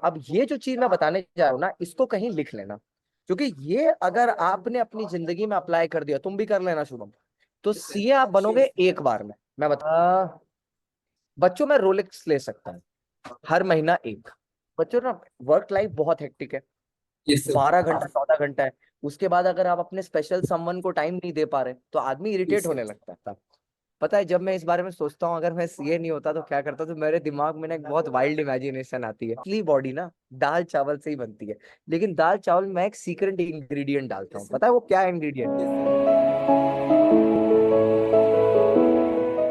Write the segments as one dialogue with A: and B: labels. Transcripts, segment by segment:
A: अब ये जो चीज मैं बताने जा रहा हूँ ना, इसको कहीं लिख लेना, क्योंकि ये अगर आपने अपनी जिंदगी में अप्लाई कर दिया, तुम भी कर लेना शुभम, तो सीए आप बनोगे एक बार में। मैं बता, बच्चों में रोलेक्स ले सकता हूँ हर महीना एक। बच्चों ना वर्क लाइफ बहुत हेक्टिक है,
B: यस सर।
A: 12 घंटा 14 घंटा है। उसके बाद अगर आप अपने स्पेशल समवन को टाइम नहीं दे पा रहे तो आदमी इरिटेट
B: यस
A: होने लगता है। पता है, जब मैं इस बारे में सोचता हूँ अगर मैं सीए नहीं होता तो क्या करता, तो मेरे दिमाग में ना एक बहुत वाइल्ड इमेजिनेशन आती है। असली बॉडी ना दाल चावल से ही बनती है, लेकिन दाल चावल में मैं एक सीक्रेट इंग्रेडिएंट डालता हूँ। पता है वो क्या इंग्रेडिएंट?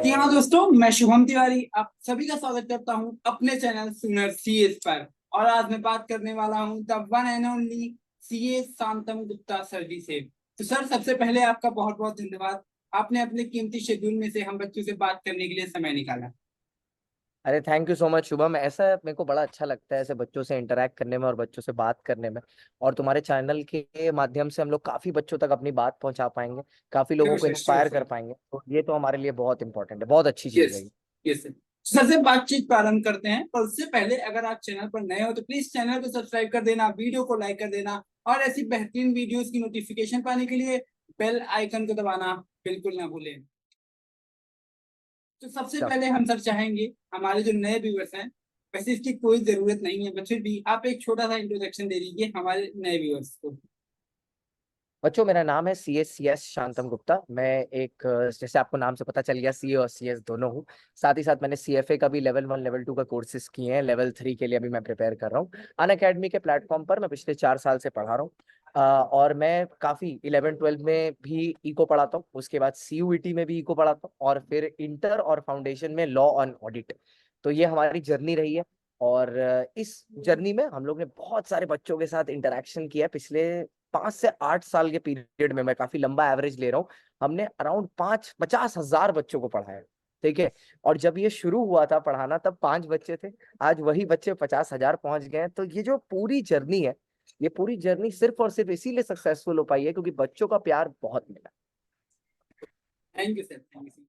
B: जी हाँ दोस्तों, मैं शुभम तिवारी आप सभी का स्वागत करता हूँ अपने चैनल सुनर सीएस पर। और आज मैं बात करने वाला हूँ the one and only CA Shantam Gupta sir ji से। तो सर, सबसे पहले आपका बहुत बहुत धन्यवाद, आपने अपने कीमती शेड्यूल में से हम बच्चों से बात करने के लिए समय निकाला।
A: अरे thank you so much Shubham. ऐसा मेरे को बड़ा अच्छा लगता है ऐसे बच्चों से इंटरेक्ट करने में और बच्चों से बात करने में। और तुम्हारे चैनल के माध्यम से हम लोग काफी बच्चों तक अपनी बात पहुंचा पाएंगे, काफी लोगों
B: श्योर
A: को
B: सर, श्योर
A: इंस्पायर कर
B: सर।
A: पाएंगे, तो ये तो हमारे लिए बहुत इंपॉर्टेंट है, बहुत अच्छी चीज
B: यस,
A: है ये।
B: Yes sir. सर से बातचीत प्रारंभ करते हैं, पर उससे पहले अगर आप चैनल पर नए हो तो प्लीज चैनल को सब्सक्राइब कर देना, वीडियो को लाइक कर देना, और ऐसी बेहतरीन वीडियोस की नोटिफिकेशन पाने के लिए बेल आइकन को दबाना बिल्कुल ना भूलें। तो सबसे
A: चलो
B: पहले हम सर चाहेंगे हमारे जो नए व्यूअर्स हैं, वैसे इसकी कोई जरूरत नहीं है, बट फिर भी आप एक छोटा सा इंट्रोडक्शन दे दीजिए हमारे नए व्यूअर्स को।
A: बच्चों, मेरा नाम है सीएस शांतम गुप्ता। मैं एक जैसे आपको नाम से पता चल गया, सीए और सीएस दोनों हूँ। साथ ही साथ मैंने सीएफए का भी लेवल 1 लेवल 2 का कोर्सेज किए हैं, लेवल 3 के लिए अभी मैं प्रिपेयर कर रहा हूँ। अन अकेडमी के प्लेटफॉर्म पर मैं पिछले 4 साल से पढ़ा रहा हूँ। और मैं काफी 11 12 में भी इको पढ़ाता हूँ, उसके बाद सीयूईटी में भी इको पढ़ाता हूँ, और फिर इंटर और फाउंडेशन में लॉ ऑन ऑडिट। तो ये हमारी जर्नी रही है। और इस जर्नी में हम लोग ने बहुत सारे बच्चों के साथ इंटरेक्शन किया है। पिछले 5 से 8 साल के पीरियड में, मैं काफी लंबा एवरेज ले रहा हूँ, हमने अराउंड 50,000 बच्चों को पढ़ाया। ठीक है। और जब ये शुरू हुआ था पढ़ाना तब 5 बच्चे थे, आज वही बच्चे 50,000 पहुंच गए हैं। तो ये जो पूरी जर्नी है, ये पूरी जर्नी सिर्फ और सिर्फ इसीलिए सक्सेसफुल हो पाई है क्योंकि बच्चों का प्यार बहुत मिला।
B: Thank you sir, thank you sir.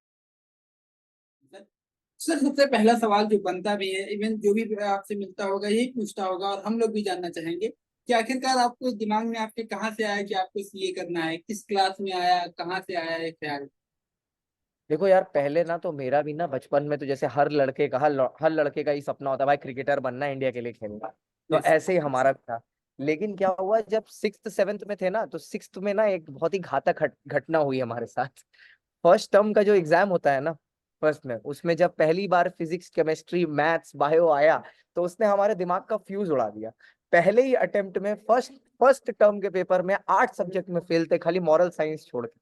B: Sir, सबसे पहला सवाल जो बनता भी है, इवन जो भी आपसे मिलता होगा यही पूछता होगा, और हम लोग भी जानना चाहेंगे कि आखिरकार आपको दिमाग में आपके कहाँ से आया कि आपको सीए करना है, किस क्लास में आया, कहाँ से आया है ख्याल।
A: देखो यार, पहले ना तो मेरा भी ना बचपन में तो जैसे हर लड़के का ही सपना होता है भाई, क्रिकेटर बनना है, इंडिया के लिए खेलना। तो
B: यस।
A: ऐसे ही हमारा भी था। लेकिन क्या हुआ, जब 6th 7th में थे ना, तो 6th में ना एक बहुत ही घातक घटना हुई हमारे साथ। फर्स्ट टर्म का जो एग्जाम होता है ना, फर्स्ट में, उसमें जब पहली बार फिजिक्स केमिस्ट्री मैथ्स बायो आया, तो उसने हमारे दिमाग का फ्यूज उड़ा दिया। पहले ही अटेम्प्ट में फर्स्ट फर्स्ट टर्म के पेपर में 8 सब्जेक्ट में फेल थे, खाली मॉरल साइंस छोड़ के।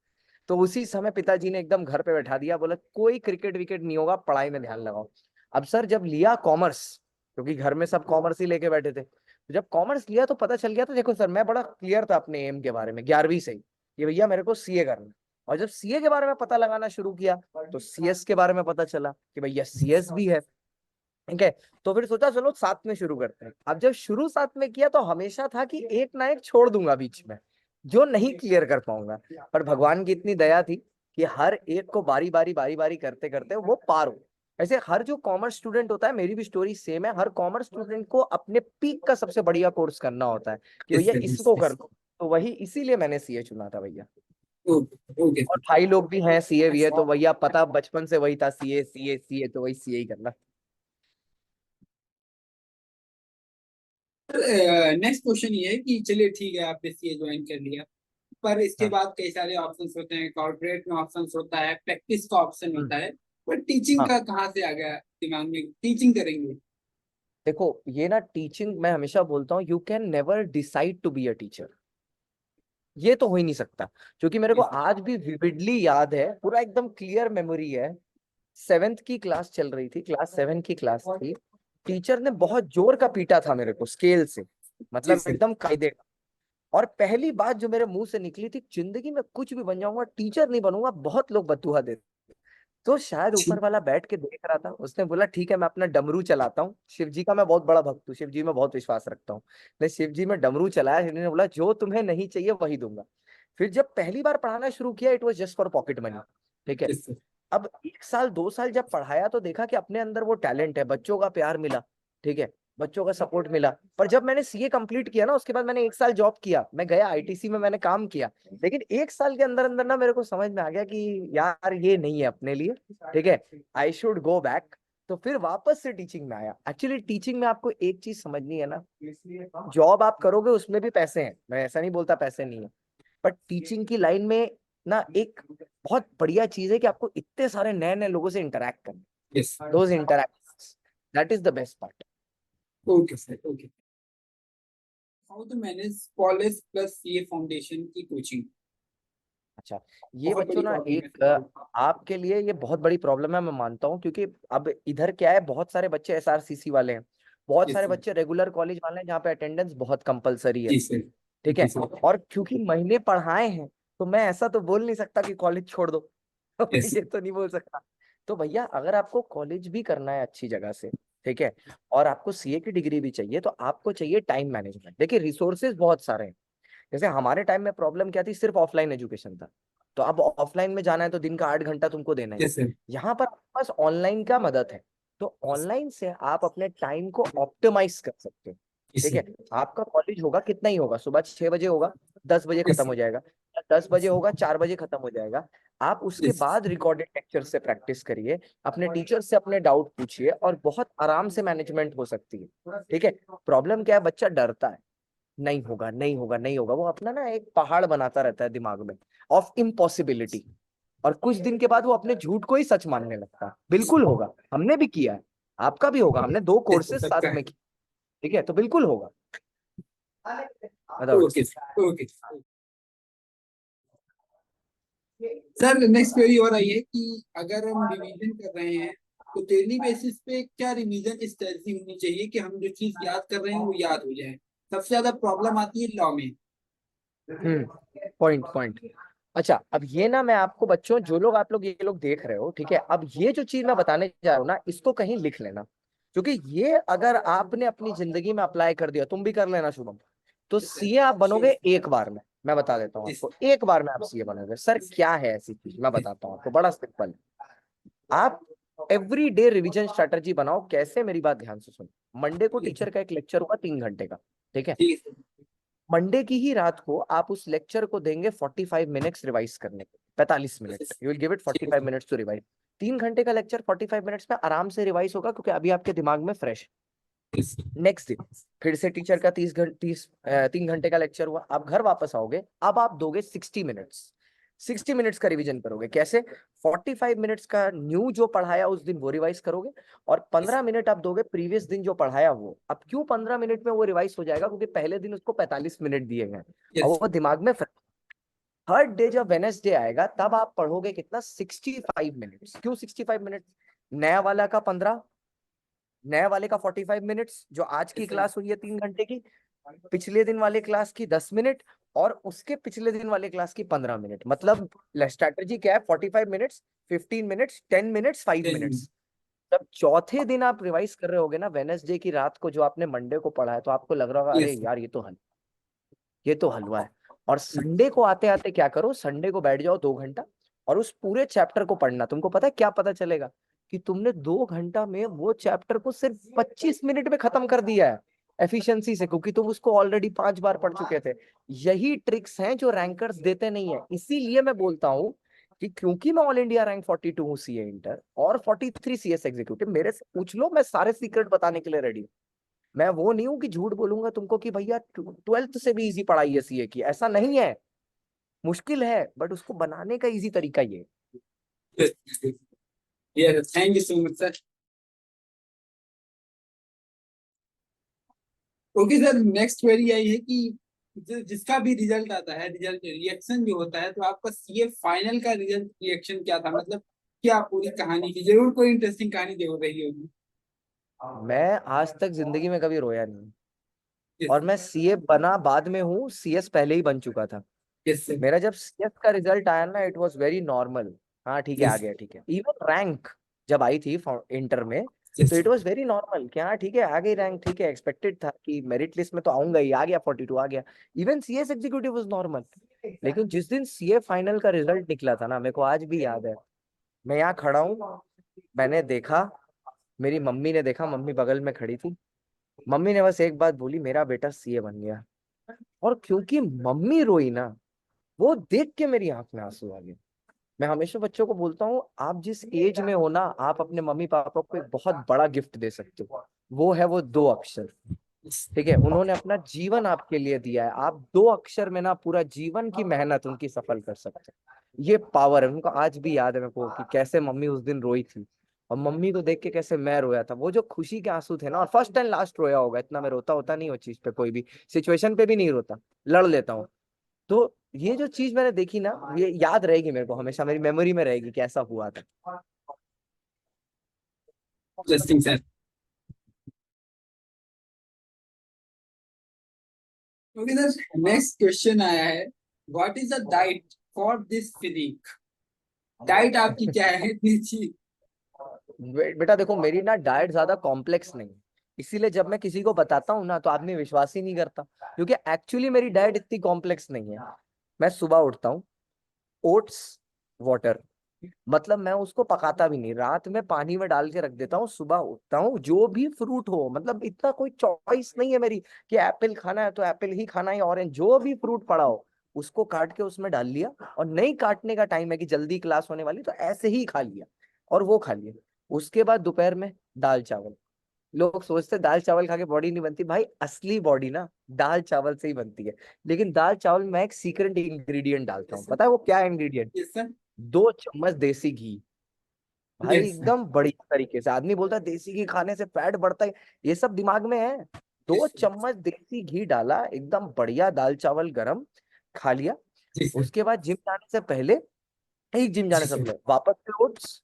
A: तो उसी समय पिताजी ने एकदम घर पे बैठा दिया, बोला कोई क्रिकेट विकेट नहीं होगा, पढ़ाई में ध्यान लगाओ। अब सर जब लिया कॉमर्स, क्योंकि घर में सब कॉमर्स ही लेके बैठे थे, तो जब कॉमर्स लिया तो पता चल गया। तो देखो सर, मैं बड़ा क्लियर था अपने एम के बारे में 11वीं से ही, कि भैया मेरे को सीए करना है। और जब सीए के बारे में पता लगाना शुरू किया, तो सीएस के बारे में पता चला कि भैया सीएस भी है। ठीक है। तो फिर सोचा चलो साथ में शुरू करते हैं। अब जब शुरू साथ में किया तो हमेशा था कि एक ना एक छोड़ दूंगा बीच में, जो नहीं क्लियर कर पाऊंगा। पर भगवान की इतनी दया थी कि हर एक को बारी बारी करते करते वो पार हो। ऐसे हर जो कॉमर्स स्टूडेंट होता है, मेरी भी स्टोरी सेम है, हर कॉमर्स स्टूडेंट को अपने पीक का सबसे बढ़िया कोर्स करना होता है कि
B: यस
A: भैया
B: सर, यस
A: इसको कर
B: यस।
A: दो। तो वही इसीलिए मैंने सीए चुना था भैया।
B: ओके, ओके
A: और
B: सर।
A: भाई लोग भी हैं सीए भी है, तो भैया पता बचपन से वही था, सीए सीए सीए, तो वही सीए ही करना।
B: नेक्स्ट क्वेश्चन ये है कि चलिए ठीक है, आपने सीए ज्वाइन कर लिया, पर इसके
A: हाँ।
B: बाद कई सारे ऑप्शंस होते हैं, कॉर्पोरेट में ऑप्शंस होता है, प्रैक्टिस का ऑप्शन
A: हम्म।
B: होता है, पर टीचिंग
A: हाँ।
B: का कहाँ से आ गया दिमाग में, टीचिंग करेंगे।
A: देखो, ये ना टीचिंग, मैं हमेशा बोलता हूँ, you can never decide to be a teacher. ये तो हो ही नहीं सकता। क्योंकि मेरे को
B: यस
A: आज भी विविडली याद है, पूरा एकदम क्लियर मेमोरी है। 7th की क्लास चल रही थी, क्लास 7 की क्लास थी। टीचर ने बहुत जोर का पीटा था मेरे को स्केल से,
B: जी
A: मतलब
B: सर।
A: एकदम कायदे का। और पहली बात जो मेरे मुंह से निकली थी, जिंदगी में कुछ भी बन जाऊंगा, टीचर नहीं बनूंगा। बहुत लोग बददुआ देते, तो शायद ऊपर वाला बैठ के देख रहा था, उसने बोला ठीक है मैं अपना डमरू चलाता हूँ। शिव जी का मैं बहुत बड़ा भक्त हूँ, शिव जी में बहुत विश्वास रखता हूँ। मैं शिव जी में डमरू चलाया, शिव जी ने बोला जो तुम्हें नहीं चाहिए वही दूंगा। फिर जब पहली बार पढ़ाना शुरू किया, it was just for pocket money. ठीक है।
B: Yes sir.
A: अब 1 साल 2 साल जब पढ़ाया तो देखा कि अपने अंदर वो टैलेंट है, बच्चों का प्यार मिला। ठीक है। बच्चों का सपोर्ट मिला। पर जब मैंने सीए कंप्लीट किया ना, उसके बाद मैंने 1 साल जॉब किया, मैं गया आईटीसी में, मैंने काम किया। लेकिन 1 साल के अंदर अंदर ना मेरे को समझ में आ गया कि यार ये नहीं है अपने लिए, ठीक है, आई शुड गो बैक। तो फिर वापस से टीचिंग में आया। एक्चुअली टीचिंग में आपको एक चीज समझनी है ना, जॉब आप करोगे उसमें भी पैसे हैं, मैं ऐसा नहीं बोलता पैसे नहीं है, बट टीचिंग की लाइन में ना एक बहुत बढ़िया चीज है कि आपको इतने सारे नए नए लोगों से इंटरेक्ट करना।
B: Yes.
A: Those interact, that is the best part.
B: Okay sir, okay. How to manage college plus CA foundation की कोचिंग?
A: अच्छा, ये
B: बहुत
A: बच्चों
B: बड़ी
A: ना
B: प्रॉब्लम है
A: एक आपके लिए ये बहुत बड़ी प्रॉब्लम है, मैं मानता हूँ, क्योंकि अब इधर क्या है, बहुत सारे बच्चे एसआरसीसी वाले हैं, बहुत
B: यस
A: सारे
B: सर।
A: बच्चे रेगुलर कॉलेज वाले हैं जहाँ पे अटेंडेंस बहुत कंपलसरी है,
B: जी सर।
A: ठीक
B: जी
A: है।
B: सर।
A: और क्योंकि महीने पढ़ाए हैं, तो मैं ऐसा तो बोल नहीं सकता कि कॉलेज छोड़ दो
B: यस।
A: ये तो नहीं बोल सकता। तो भैया अगर आपको कॉलेज भी करना है अच्छी जगह से, ठीक है, और आपको सीए की डिग्री भी चाहिए, तो आपको चाहिए टाइम मैनेजमेंट। देखिए रिसोर्सेज बहुत सारे हैं। जैसे हमारे टाइम में प्रॉब्लम क्या थी, सिर्फ ऑफलाइन एजुकेशन था। तो अब ऑफलाइन में जाना है तो दिन का 8 घंटा तुमको देना ही है।
B: Yes sir.
A: यहाँ पर आपके पास ऑनलाइन का मदद है, तो ऑनलाइन से आप अपने टाइम को ऑप्टिमाइज कर सकते हो,
B: यस
A: ठीक
B: सर।
A: है। आपका कॉलेज होगा कितना ही होगा, सुबह 6 बजे होगा, 10 बजे
B: यस।
A: खत्म हो जाएगा, या 10 बजे होगा 4 बजे खत्म हो जाएगा। आप उसके
B: यस।
A: बाद रिकॉर्डेड लेक्चर से प्रैक्टिस करिए, अपने टीचर से अपने डाउट पूछिए, और बहुत आराम से मैनेजमेंट हो सकती है, ठीक है। प्रॉब्लम क्या है, बच्चा डरता है, नहीं होगा नहीं होगा नहीं होगा, वो अपना ना एक पहाड़ बनाता रहता है दिमाग में ऑफ इम्पॉसिबिलिटी, और कुछ दिन के बाद वो अपने झूठ को ही सच मानने लगता है। बिल्कुल होगा, हमने भी किया है, आपका भी होगा, हमने 2 कोर्सेज
B: सबका
A: साथ
B: है।
A: में किए, ठीक है, तो बिल्कुल होगा। बताओ
B: okay sir, okay. Sir next query और आई है कि अगर हम रिवीजन कर रहे हैं तो डेली बेसिस पे क्या रिवीजन स्ट्रेटजी होनी चाहिए कि हम जो चीज याद कर रहे हैं वो याद हो जाए? सबसे ज्यादा प्रॉब्लम आती है लॉ में।
A: Point point. अच्छा, अब ये ना मैं आपको बच्चों, जो लोग आप लोग ये लोग देख रहे हो, ठीक है, अब ये जो चीज मैं बताने जा रहा हूँ ना, इसको कहीं लिख लेना, क्योंकि ये अगर आपने अपनी जिंदगी में अप्लाई कर दिया, तुम भी कर लेना शुभम, तो सीए आप बनोगे एक बार में। मैं बता देता हूँ आपको, एक बार में आप सीए बनोगे। सर क्या है ऐसी चीज, मैं बताता हूँ आपको, बड़ा सिंपल है। आप एवरी डे रिविजन स्ट्रेटजी बनाओ। कैसे, मेरी बात ध्यान से सुनो। मंडे को टीचर का एक लेक्चर होगा 3 घंटे का, ठीक है।
B: ठीक है
A: मंडे की ही रात को आप उस लेक्चर को देंगे 45 मिनट्स रिवाइज करने को, 45 minute, you will give it 45 minutes to revise. 3 घंटे का लेक्चर 45 मिनट्स में आराम से रिवाइज होगा, क्योंकि अभी आपके दिमाग में फ्रेश। नेक्स्ट दिन फिर से टीचर का 3 घंटे का लेक्चर हुआ, आप घर वापस आओगे, अब आप दोगे 60 मिनट्स। 60 मिनट्स का रिवीजन करोगे। कैसे, 45 मिनट्स का न्यू जो पढ़ाया उस दिन वो रिवाइज करोगे, और 15 मिनट आप दोगे प्रीवियस दिन जो पढ़ाया वो। अब क्यों 15 मिनट में वो रिवाइज हो जाएगा, क्योंकि पहले दिन उसको 45 मिनट दिए गए, और
B: यस।
A: वो दिमाग में। थर्ड डे जब वेनेसडे आएगा, तब आप पढ़ोगे कितना, 65 मिनट्स। क्यों 65 मिनट, नया वाला का 15, नया वाले का 45 मिनट्स, जो आज की क्लास हुई है 3 घंटे की, पिछले दिन वाले क्लास की 10 मिनट, और उसके पिछले दिन वाले क्लास की 15 मिनट। मतलब स्ट्रैटेजी क्या है, 45 मिनट्स, 15 मिनट्स, 10 मिनट्स, 5 मिनट्स। जब चौथे दिन आप रिवाइज कर रहे होगे ना, वेनेसडे की रात को जो आपने मंडे को पढ़ा है, तो आपको लग रहा होगा अरे
B: यस।
A: यार ये तो हलवा है। और संडे को आते आते क्या करो, संडे को बैठ जाओ 2 घंटा, और उस पूरे चैप्टर को पढ़ना। तुमको पता है क्या पता चलेगा, कि तुमने 2 घंटा में वो चैप्टर को सिर्फ 25 मिनट में खत्म कर दिया है, एफिशिएंसी से, क्योंकि तुम उसको ऑलरेडी 5 बार पढ़ चुके थे। यही ट्रिक्स हैं जो रैंकर्स देते नहीं है। इसीलिए मैं बोलता हूँ कि क्योंकि मैं ऑल इंडिया रैंक 42 हूँ सीए इंटर, और 43 सीएस एग्जीक्यूटिव, मेरे से पूछ लो, मैं सारे सीक्रेट बताने के लिए रेडी हूँ। मैं वो नहीं हूं कि झूठ बोलूंगा तुमको कि भैया 12th से भी इजी पढ़ाई है सीए की, ऐसा नहीं है। मुश्किल है, बट उसको बनाने का इजी तरीका ये है।
B: Yes, thank you so much sir. Okay sir, next query आई है कि जिसका भी रिजल्ट आता है, रिजल्ट रिएक्शन जो होता है, तो आपका सीए फाइनल का रिजल्ट रिएक्शन क्या था? मतलब क्या पूरी कहानी थी? जरूर कोई इंटरेस्टिंग कहानी जो हो रही होगी।
A: मैं आज तक जिंदगी में कभी रोया नहीं,
B: यस।
A: और मैं सीए बना बाद में हूँ, सीएस पहले ही बन चुका था।
B: Yes sir.
A: मेरा जब सीएस का रिजल्ट आया ना, इट वाज वेरी नॉर्मल। हाँ ठीक है, आ
B: यस।
A: गया, ठीक है। इवन रैंक जब आई थी इंटर में, तो
B: yes.
A: It was very normal कि हाँ ठीक है, आ गई रैंक, ठीक है, एक्सपेक्टेड था कि मेरिट लिस्ट में तो आऊंगा ही, आ गया 42 आ गया। Even CS executive was normal. लेकिन जिस दिन सीए फाइनल का रिजल्ट निकला था ना, मेरे को आज भी याद है, मैं यहाँ खड़ा हूँ, मैंने देखा, मेरी मम्मी ने देखा, मम्मी बगल में खड़ी थी, मम्मी ने बस एक बात बोली, मेरा बेटा सीए बन गया। और क्योंकि मम्मी रोई ना, वो देख के मेरी आंख में आंसू आ गए। मैं हमेशा बच्चों को बोलता हूँ, आप जिस एज में हो ना, आप अपने मम्मी पापा को एक बहुत बड़ा गिफ्ट दे सकते हो। वो है वो दो अक्षर। ठीक है, उन्होंने अपना जीवन आपके लिए दिया है, आप दो अक्षर में ना पूरा जीवन की मेहनत उनकी सफल कर सकते हैं। ये पावर है। उनको आज भी याद है मेरे को कि कैसे मम्मी उस दिन रोई थी, और मम्मी को देख के कैसे मैं रोया था। वो जो खुशी के आंसू थे ना, और फर्स्ट एंड लास्ट रोया होगा, इतना मैं रोता होता नहीं, वो चीज पे कोई भी सिचुएशन पे भी नहीं रोता, लड़ लेता हूँ। तो ये जो चीज मैंने देखी ना, ये याद रहेगी मेरे को हमेशा, मेरी मेमोरी में रहेगी कि ऐसा हुआ था।
B: Interesting sir. Okay sir, next question आया है, what is the diet for this physique? Diet आपकी क्या है इतनी अच्छी?
A: बेटा देखो, मेरी ना डाइट ज्यादा कॉम्प्लेक्स नहीं है। इसीलिए जब मैं किसी को बताता हूँ ना, तो आदमी विश्वास ही नहीं करता, क्योंकि एक्चुअली मेरी डाइट इतनी कॉम्प्लेक्स नहीं है। मैं सुबह उठता हूँ, ओट्स, वाटर, मतलब मैं उसको पकाता भी नहीं, रात में पानी में डाल के रख देता हूँ, सुबह उठता हूँ, जो भी फ्रूट हो, मतलब इतना कोई चॉइस नहीं है मेरी कि एप्पल खाना है तो एप्पल ही खाना है, ऑरेंज, जो भी फ्रूट पड़ा हो उसको काट के उसमें डाल लिया। और नहीं काटने का टाइम है कि जल्दी क्लास होने वाली, तो ऐसे ही खा लिया और वो खा लिया। उसके बाद दोपहर में दाल चावल। लोग सोचते दाल चावल खा के बॉडी नहीं बनती, भाई असली बॉडी ना दाल चावल से ही बनती है। लेकिन दाल चावल में मैं एक सीक्रेट इंग्रेडिएंट डालता हूँ, पता है वो क्या इंग्रेडिएंट?
B: Yes sir.
A: 2 चम्मच देसी घी। भाई
B: यस सर।
A: एकदम बढ़िया तरीके से, आदमी बोलता है देसी घी खाने से फैट बढ़ता है, ये सब दिमाग में है। दो
B: यस सर।
A: चम्मच देसी घी डाला, एकदम बढ़िया दाल चावल गरम, खा लिया।
B: जी सर।
A: उसके बाद जिम जाने से पहले, एक जिम
B: जी
A: जाने से
B: सर।
A: पहले वापस से ओट्स,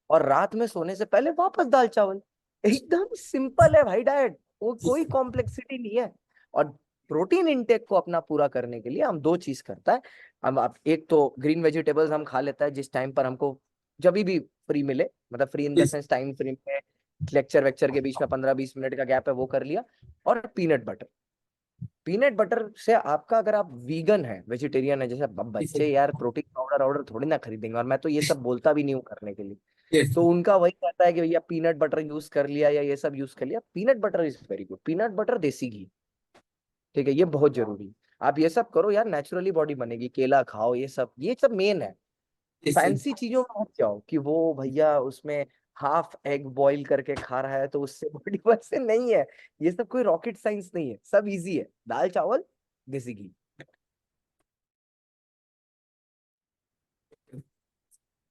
A: और रात में सोने से पहले वापस दाल चावल। एकदम सिंपल है भाई डाइट, वो
B: जी
A: कोई
B: सर।
A: कॉम्प्लेक्सिटी नहीं है। और प्रोटीन इंटेक को अपना पूरा करने के लिए हम दो चीज करता है। हम आप एक तो ग्रीन वेजिटेबल्स हम खा लेता है जिस टाइम पर हमको, जब भी फ्री मिले, मतलब फ्री इन द
B: जी सर।
A: सेंस टाइम फ्री में, लेक्चर वेक्चर के बीच में 15-20 मिनट का गैप है वो कर लिया। और पीनट बटर, पीनट बटर से आपका, अगर आप वीगन है, वेजिटेरियन है, जैसे अब
B: जी सर।
A: बच्चे यार प्रोटीन पाउडर ऑर्डर थोड़ी ना खरीदेंगे, और मैं तो ये सब बोलता भी नहीं हूँ करने के लिए।
B: यस
A: तो
B: सर।
A: उनका वही कहता है कि भैया पीनट बटर यूज कर लिया या ये सब यूज कर लिया। Peanut butter is very good, peanut butter देसी घी। ठीक है, ये बहुत जरूरी है। आप ये सब करो यार, नेचुरली बॉडी बनेगी। केला खाओ, ये सब मेन है।
B: Yes sir.
A: फैंसी चीजों में मत जाओ कि वो भैया उसमें हाफ एग बॉईल करके खा रहा है तो उससे बॉडी वैसे नहीं है। ये सब कोई रॉकेट साइंस नहीं है, सब इजी है, दाल चावल देसी घी।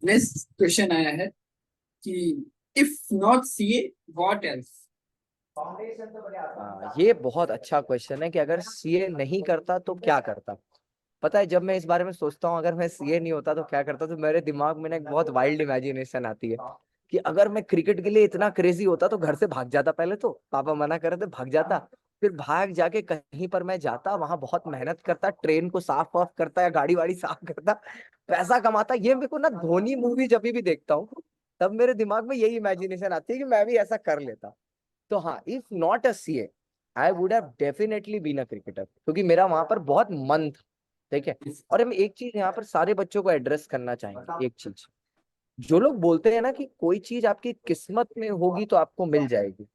B: नेक्स्ट क्वेश्चन आया है कि if not CA what else?
A: ये बहुत अच्छा क्वेश्चन है कि अगर सीए नहीं करता तो क्या करता। पता है, जब मैं इस बारे में सोचता हूँ अगर मैं सीए नहीं होता तो क्या करता, तो मेरे दिमाग में ना एक बहुत वाइल्ड इमेजिनेशन आती है कि अगर मैं क्रिकेट के लिए इतना क्रेजी होता तो घर से भाग जाता। पहले तो पापा मना करे थे, भाग जाता। फिर भाग जाके कहीं पर मैं जाता, वहां बहुत मेहनत करता, ट्रेन को साफ वाफ करता या गाड़ी वाड़ी साफ करता, पैसा कमाता। ये मेरे को ना धोनी मूवी जब भी देखता हूँ, तब मेरे दिमाग में यही इमेजिनेशन आती है कि मैं भी ऐसा कर लेता। तो हाँ, if not a CA, I would have definitely been a cricketer, क्योंकि मेरा वहां पर बहुत मन था। ठीक है। और हम एक चीज यहाँ पर सारे बच्चों को एड्रेस करना चाहेंगे, एक चीज, जो लोग बोलते हैं ना कि कोई चीज आपकी किस्मत में होगी तो आपको मिल जाएगी।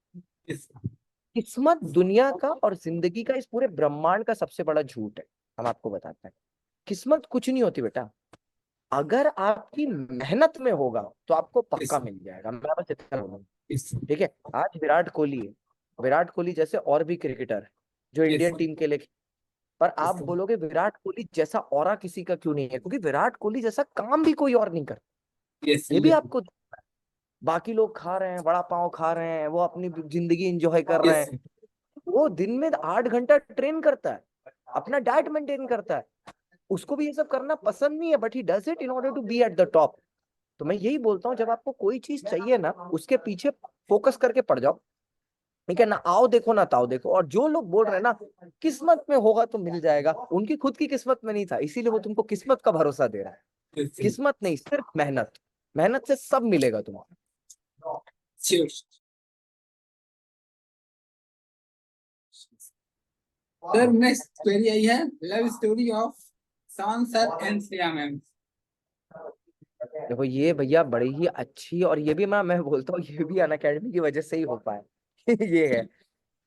B: यस।
A: किस्मत दुनिया का और जिंदगी का, इस पूरे ब्रह्मांड का सबसे बड़ा झूठ है। हम आपको बताते हैं, किस्मत कुछ नहीं होती बेटा। अगर आपकी मेहनत में होगा तो आपको
B: यस।
A: पक्का मिल जाएगा, मैं बस इतना बोलूंगा।
B: यस।
A: ठीक है। आज विराट कोहली है, विराट कोहली जैसे और भी क्रिकेटर है जो
B: यस।
A: इंडियन टीम के लिए, पर आप
B: यस।
A: बोलोगे विराट कोहली जैसा ऑरा किसी का क्यों नहीं है, क्योंकि विराट कोहली जैसा काम भी कोई और नहीं करता।
B: यस।
A: ये भी आपको, बाकी लोग खा रहे हैं, वड़ा पाव खा रहे हैं, वो अपनी जिंदगी एंजॉय कर रहे
B: यस।
A: हैं, वो दिन में 8 घंटा ट्रेन करता है, अपना डाइट मेंटेन करता है, उसको भी ये सब करना पसंद नहीं है, but he does it in order to be at the top. तो मैं यही बोलता हूँ, जब आपको कोई चीज चाहिए ना, उसके पीछे फोकस करके पड़ जाओ। ठीक है ना, आओ देखो ना ताओ देखो। और जो लोग बोल रहे हैं ना किस्मत में होगा तो मिल जाएगा, उनकी खुद की किस्मत में नहीं था, इसीलिए वो तुमको किस्मत का भरोसा दे रहा है। किस्मत नहीं, सिर्फ मेहनत, मेहनत से सब मिलेगा तुम्हें।
B: Sure sir. नेक्स्ट क्वेरी आई है, लव स्टोरी ऑफ शान सर एंड श्रेया मैम।
A: देखो ये भैया बड़ी ही अच्छी, और ये भी मैं बोलता हूँ ये भी अन अकेडमी की वजह से ही हो पाया। ये है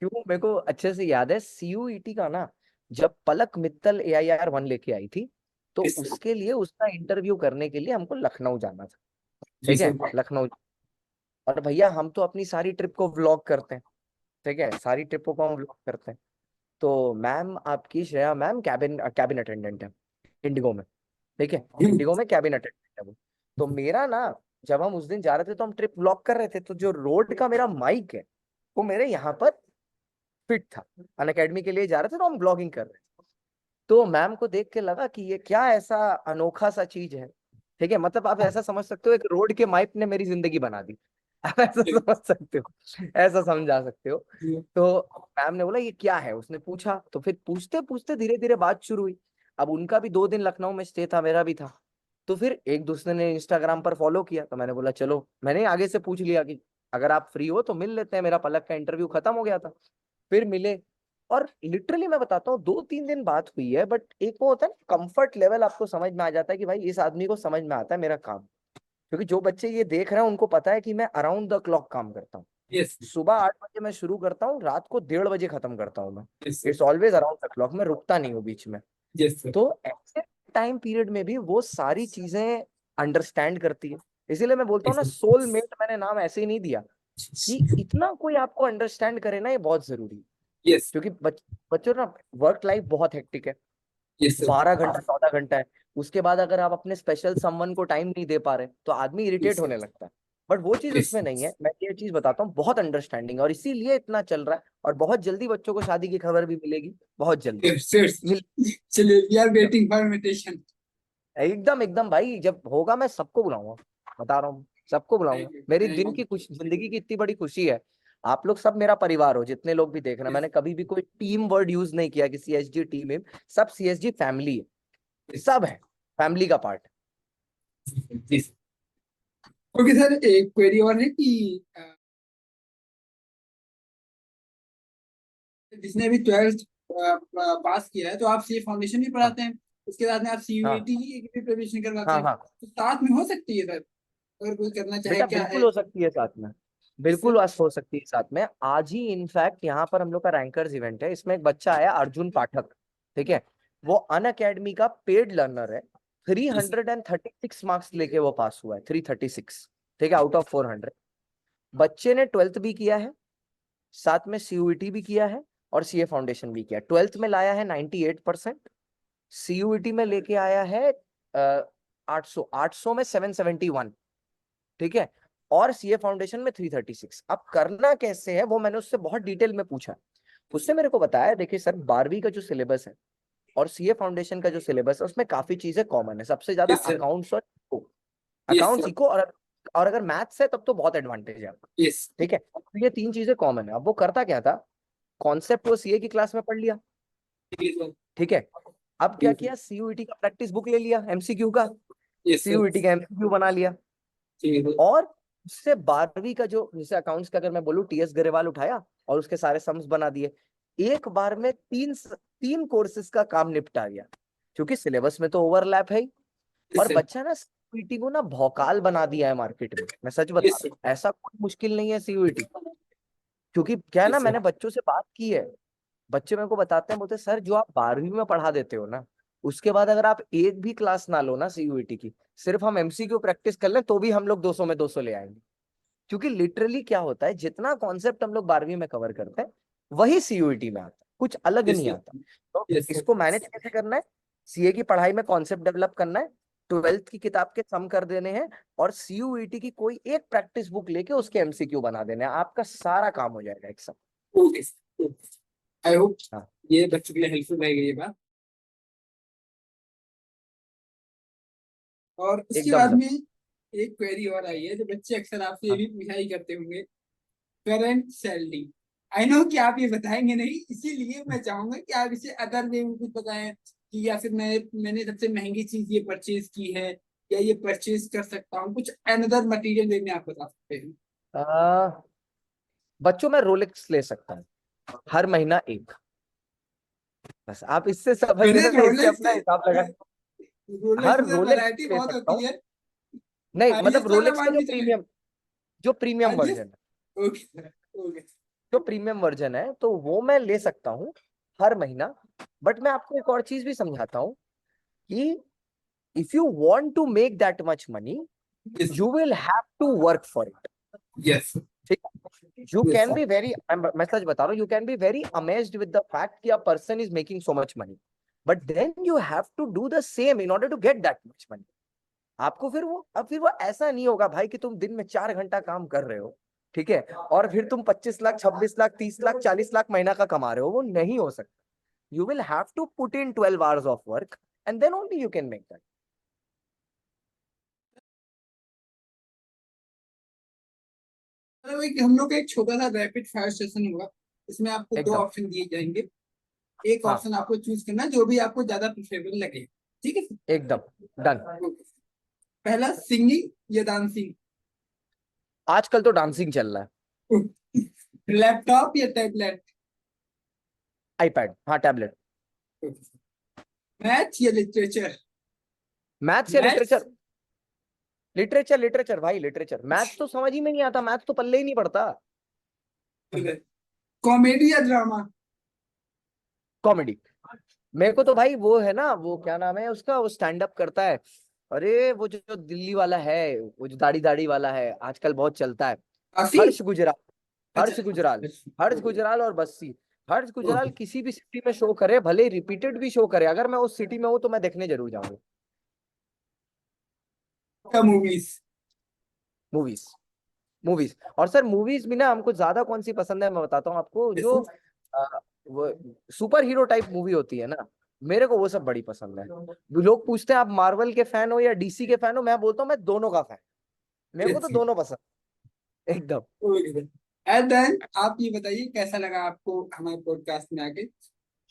A: क्यों, मेरे को अच्छे से याद है सीयूईटी का ना, जब पलक मित्तल AIR 1 लेके आई थी, तो
B: जी सर।
A: उसके लिए उसका इंटरव्यू करने के लिए हमको लखनऊ जाना था।
B: जी
A: ठीक है,
B: सर।
A: लखनऊ। और भैया हम तो अपनी सारी ट्रिप को व्लॉग करते हैं। ठीक है, सारी ट्रिपों को हम व्लॉग करते हैं। तो मैम, आपकी Shreya ma'am cabin cabin attendant है इंडिगो में। ठीक है, इंडिगो में कैबिन अटेंडेंट है वो। तो मेरा ना, जब हम उस दिन जा रहे थे तो हम ट्रिप व्लॉग कर रहे थे, तो जो रोड का मेरा माइक है वो मेरे यहाँ पर फिट था। अन अकेडमी के लिए जा रहे थे तो हम ब्लॉगिंग कर रहे थे। तो मैम को देख के लगा कि ये क्या ऐसा अनोखा सा चीज है। ठीक है, मतलब आप ऐसा समझ सकते हो, एक रोड के माइप ने मेरी जिंदगी बना दी। आप ऐसा समझ सकते हो, ऐसा समझा सकते हो। तो मैम ने बोला ये क्या है, उसने पूछा, तो फिर पूछते पूछते धीरे धीरे बात शुरू हुई। अब उनका भी 2 दिन लखनऊ में स्टे था, मेरा भी था। तो फिर एक दूसरे ने इंस्टाग्राम पर फॉलो किया, तो मैंने बोला चलो, मैंने आगे से पूछ लिया कि अगर आप फ्री हो तो मिल लेते हैं, मेरा पलक का इंटरव्यू खत्म हो गया था। फिर मिले। और लिटरली मैं बताता हूँ, 2-3 दिन बात हुई है, बट एक वो होता है ना कंफर्ट लेवल, आपको समझ में आ जाता है कि भाई इस आदमी को समझ में आता है मेरा काम। क्योंकि जो बच्चे ये देख रहे हैं उनको पता है कि मैं अराउंड द क्लॉक काम करता हूँ।
B: यस।
A: सुबह 8 बजे मैं शुरू करता हूँ, रात को 1:30 बजे खत्म करता हूँ मैं।
B: Yes
A: it's always around the clock, मैं रुकता नहीं हूँ बीच में।
B: सर।
A: तो ऐसे टाइम पीरियड में भी वो सारी चीजें अंडरस्टैंड करती है। इसीलिए मैं बोलता हूँ ना, सोलमेट मैंने नाम ऐसे ही नहीं दिया, कि इतना कोई आपको अंडरस्टैंड करे ना, ये बहुत जरूरी है।
B: यस।
A: क्योंकि बच्चों ना, वर्क लाइफ बहुत हेक्टिक है।
B: Yes sir.
A: 12 घंटा 14 घंटा है। उसके बाद अगर आप अपने स्पेशल समवन को टाइम नहीं दे पा रहे तो आदमी इरिटेट
B: यस
A: होने लगता है। बट वो चीज
B: यस
A: उसमें नहीं है, मैं ये चीज बताता हूँ, बहुत अंडरस्टैंडिंग, और इसीलिए इतना चल रहा है। और बहुत जल्दी बच्चों को शादी की खबर भी मिलेगी, बहुत जल्दी
B: सर।
A: मिल।
B: चलिए, we are waiting for invitation.
A: एकदम एकदम भाई, जब होगा मैं सबको बुलाऊंगा, बता रहा हूँ, सबको बुलाऊंगा।
B: थैंक यू,
A: मेरी
B: थैंक
A: दिन
B: यू।
A: की खुश जिंदगी की इतनी बड़ी खुशी है। आप लोग सब मेरा परिवार हो, जितने लोग भी देख रहे हैं। मैंने कभी भी कोई टीम वर्ड यूज नहीं किया कि CSG टीम है। सब CSG फैमिली है, सब है, फैमिली का पार्ट।
B: जी। ओके सर, एक क्वेरी और है कि जिसने भी 12th पास किया है, तो आप सी फाउंडेशन भी
A: हाँ
B: पढ़ाते हैं, उसके साथ में आप
A: हाँ
B: सीयूईटी की भी प्रिपरेशन करवाते
A: हाँ
B: हैं,
A: हाँ।
B: तो साथ में हो सकती है सर, अगर कोई करना चाहे,
A: बेटा
B: क्या
A: बिल्कुल
B: है?
A: हो सकती है साथ में,
B: यस सर।
A: बिल्कुल हो सकती है साथ में। आज ही इनफैक्ट यहाँ पर हम लोग का रैंकर्स इवेंट है, इसमें एक बच्चा आया अर्जुन पाठक। ठीक है, वो अन अकेडमी का पेड लर्नर है। Three
B: yes
A: hundred and thirty six marks लेके वो पास हुआ है, 336। ठीक है, आउट ऑफ 400। बच्चे ने 12th भी किया है, साथ में CUET भी किया है, और CA फाउंडेशन भी किया। 12th में लाया है 98%। CUET में लेके आया है 800 में 771। ठीक है, और CA फाउंडेशन में 336। अब करना कैसे है वो मैंने उससे बहुत डिटेल में पूछा। उसने मेरे को बताया, देखिए सर, 12वीं का जो सिलेबस है और CA फाउंडेशन का जो सिलेबस है, उसमें काफी चीजें कॉमन है। सबसे ज्यादा
B: यस सर।
A: अकाउंट्स और
B: यस
A: अकाउंट्स
B: सर।
A: इको, और अगर मैथ्स है तब तो बहुत एडवांटेज है आपका।
B: यस।
A: ठीक है, तो ये 3 चीजें कॉमन है। अब वो करता क्या था, कॉन्सेप्ट वो CA की क्लास में पढ़ लिया। ठीक है, अब क्या किया, CUET का प्रैक्टिस बुक ले लिया MCQ का,
B: यस सर।
A: CUET का MCQ बना लिया।
B: ठीक है।
A: और उससे 12वीं का जो, जैसे अकाउंट्स का अगर मैं बोलूँ, TS गरेवाल उठाया और उसके सारे सम्स बना दिए। एक बार में तीन तीन कोर्सेज का काम निपटा गया, क्योंकि सिलेबस में तो ओवरलैप है ही।
B: यस
A: और
B: सर।
A: बच्चा ना CUET को ना भौकाल बना दिया है मार्केट में, मैं सच बता
B: यस
A: रहा
B: सर।
A: हूँ, ऐसा कोई मुश्किल नहीं है CUET। क्योंकि क्या है ना,
B: यस सर।
A: मैंने बच्चों से बात की है, बच्चे मेरे को बताते हैं, बोलते सर जो आप 12वीं में पढ़ा देते हो ना, उसके बाद अगर आप एक भी क्लास ना लो ना CUET की, सिर्फ हम MCQ प्रैक्टिस कर लें तो भी हम लोग 200 में 200 ले आएंगे। क्योंकि लिटरली क्या होता है, जितना कॉन्सेप्ट हम लोग 12वीं में कवर करते हैं वही CUET में आता है, कुछ अलग
B: यस
A: नहीं
B: सर।
A: आता। तो
B: यस
A: इसको
B: सर।
A: मैनेज कैसे करना है, CA की पढ़ाई में कॉन्सेप्ट डेवलप करना है, 12th की किताब के सम कर देने हैं, और CUET की कोई एक प्रैक्टिस बुक लेके उसके MCQ बना देने हैं, आपका सारा काम हो जाएगा एक साथ।
B: Okay sir. आई होप
A: हाँ,
B: ये बच्चों के लिए हेल्पफुल रहेगी ये बात। और उसके
A: एकदम
B: बाद
A: एकदम।
B: में एक क्वेरी और आई है, जो बच्चे अक्सर आपसे ये
A: हाँ
B: भी पूछा ही करते होंगे, करंट सैलरी। आई नो कि आप ये बताएंगे नहीं, इसीलिए मैं चाहूंगा कि आप इसे अदर वे में कुछ बताएं, कि या फिर मैंने सबसे महंगी चीज ये परचेज की है, या ये परचेज कर सकता हूँ, कुछ अनदर मटेरियल वे में आप बता सकते हैं।
A: बच्चों में रोलेक्स ले सकता हूँ, हर महीना एक। बस आप इससे समझ
B: मैंने
A: लेना, इससे
B: रोलेक्स
A: अपना हिसाब लगा।
B: रोलेक्स
A: हर
B: में
A: रोलेक्स
B: वैरायटी
A: ले
B: बहुत
A: सकता
B: होती
A: हूँ।
B: है,
A: नहीं मतलब
B: हाईएस्ट वाला
A: रोलेक्स का
B: मान
A: जो
B: के चले।
A: प्रीमियम, जो प्रीमियम
B: हाँ जी।
A: वर्जन है।
B: ओके। ओके।
A: जो प्रीमियम वर्जन है तो वो मैं ले सकता हूँ हर महीना। बट मैं आपको एक और चीज भी समझाता हूँ कि if you want to make that much money you will have to work for it.
B: Yes
A: ठीक, you
B: yes
A: can be very, मैं सच बता रहा हूँ, you can be very amazed with the fact कि a person is making so much money, but then you have to do the same in order to get that much money. आपको फिर वो ऐसा नहीं होगा भाई कि तुम दिन में 4 घंटा काम कर रहे हो, ठीक है, और फिर तुम 25 लाख, 26 लाख, 30 लाख, 40 लाख महीना का कमा रहे हो। वो नहीं हो सकता। You will have to put in 12 hours of work and then only you can make that.
B: मतलब एक हम लोग का एक छोटा सा रैपिड फायर सेशन होगा। इसमें आपको दो
A: एकदम।
B: ऑप्शन दिए जाएंगे। एक
A: हाँ,
B: ऑप्शन आपको चूज करना है जो भी आपको ज्यादा प्रेफरेबल लगे। ठीक है
A: एकदम डन।
B: सर? पहला सिंगिंग या डांसिंग?
A: आजकल तो डांसिंग चल रहा है।
B: लैपटॉप या टैबलेट?
A: आईपैड, हाँ टैबलेट।
B: मैथ या लिटरेचर?
A: मैथ्स या
B: मैथ्स।
A: लिटरेचर? लिटरेचर, लिटरेचर भाई, लिटरेचर। मैथ्स तो समझ ही में नहीं आता, मैथ्स तो पल्ले ही नहीं पड़ता।
B: कॉमेडी या ड्रामा?
A: कॉमेडी। मेरे को तो भाई वो है ना, वो क्या नाम है उसका, वो स्टैंड अप करता है। अरे वो जो दिल्ली वाला है, वो जो दाढ़ी दाढ़ी वाला है, आजकल बहुत चलता है।
B: काफी।
A: हर्ष गुजराल।
B: अच्छा।
A: हर्ष गुजराल। हर्ष गुजराल और बस्सी। हर्ष गुजराल किसी भी सिटी में शो करे, भले रिपीटेड भी शो करे, अगर मैं उस सिटी में हूँ तो मैं देखने जरूर जाऊंगा।
B: का मूवीज?
A: मूवीज। मूवीज। और सर मूवीज भी ना हमको ज्यादा कौन सी पसंद है मैं बताता हूँ आपको। जो वो सुपर हीरो टाइप मूवी होती है ना, मेरे को वो सब बड़ी पसंद है। लोग पूछते हैं आप मार्वल के फैन हो या डीसी के फैन हो, मैं बोलता हूँ मैं दोनों का फैन। मेरे को तो दोनों पसंद है, एकदम।
B: एंड देन आप ये बताइए कैसा लगा आपको हमारे पॉडकास्ट में आके?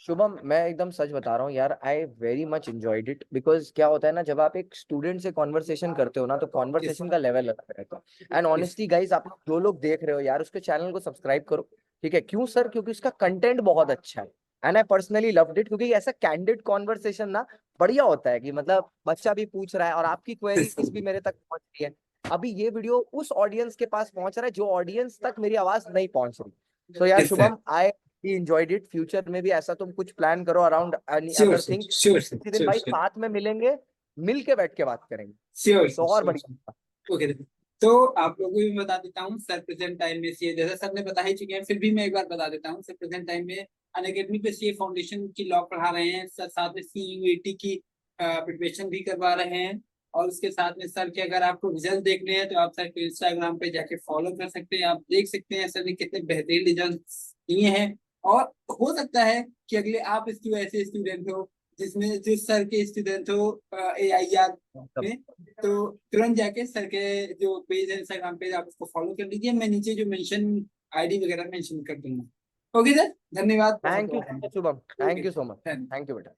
A: शुभम, मैं एकदम सच बता रहा हूँ यार, I very much enjoyed it. Because क्या होता है ना, जब आप एक स्टूडेंट से कॉन्वर्सेशन करते हो ना, तो
B: यस
A: कॉन्वर्सेशन का लेवल अलग रहता है। एंड
B: यस
A: ऑनेस्टली गाइज, आप लोग जो लोग देख रहे हो यार, उसके चैनल को सब्सक्राइब करो। ठीक है, क्यों सर? क्योंकि उसका कंटेंट बहुत अच्छा है। And I personally loved it, क्योंकि ऐसा कैंडिड कॉन्वर्सेशन ना बढ़िया होता है कि मतलब बच्चा भी पूछ रहा है और आपकी क्वेरीज भी मेरे तक पहुंच रही है। अभी ये वीडियो उस ऑडियंस के पास पहुंच रहा है जो ऑडियंस तक मेरी आवाज नहीं पहुंच रही। सो यार
B: yes sir.
A: Shubham, I he enjoyed it. Future में भी ऐसा तुम कुछ प्लान करो around any
B: sure
A: other
B: sir
A: thing.
B: Sure sir
A: किसी दिन
B: श्योर
A: भाई
B: सर
A: साथ में मिलेंगे, मिल के बैठ के बात करेंगे
B: श्योर
A: तो
B: सर
A: और
B: श्योर
A: बढ़िया।
B: सर। ओके। तो आप लोगों को भी बता देता हूँ सर प्रेजेंट टाइम में सी जैसा सर ने बता ही चुके हैं, फिर भी मैं एक बार बता देता हूँ। सर प्रेजेंट टाइम में अनअकैडमी पे सी फाउंडेशन की लॉ पढ़ा रहे हैं सर, साथ में CUET की प्रिपरेशन भी करवा रहे हैं। और उसके साथ में सर के अगर आपको रिजल्ट देखने हैं तो आप सर को इंस्टाग्राम पे जाके फॉलो कर सकते हैं। आप देख सकते हैं सर ने कितने बेहतरीन रिजल्ट दिए हैं। और हो सकता है कि अगले आप ऐसे स्टूडेंट हो जिसमें जो सर के स्टूडेंट हो AIR
A: एकदम।
B: में, तो तुरंत जाके सर के जो पेज है इंस्टाग्राम पेज आप उसको फॉलो कर लीजिए। मैं नीचे जो मेंशन ID वगैरह मेंशन कर दूंगा। ओके सर, धन्यवाद बहुत
A: थैंक यू
B: बहुत।
A: So much Shubham,
B: okay
A: thank you so much.
B: धन्यवाद।
A: थैंक यू बेटा।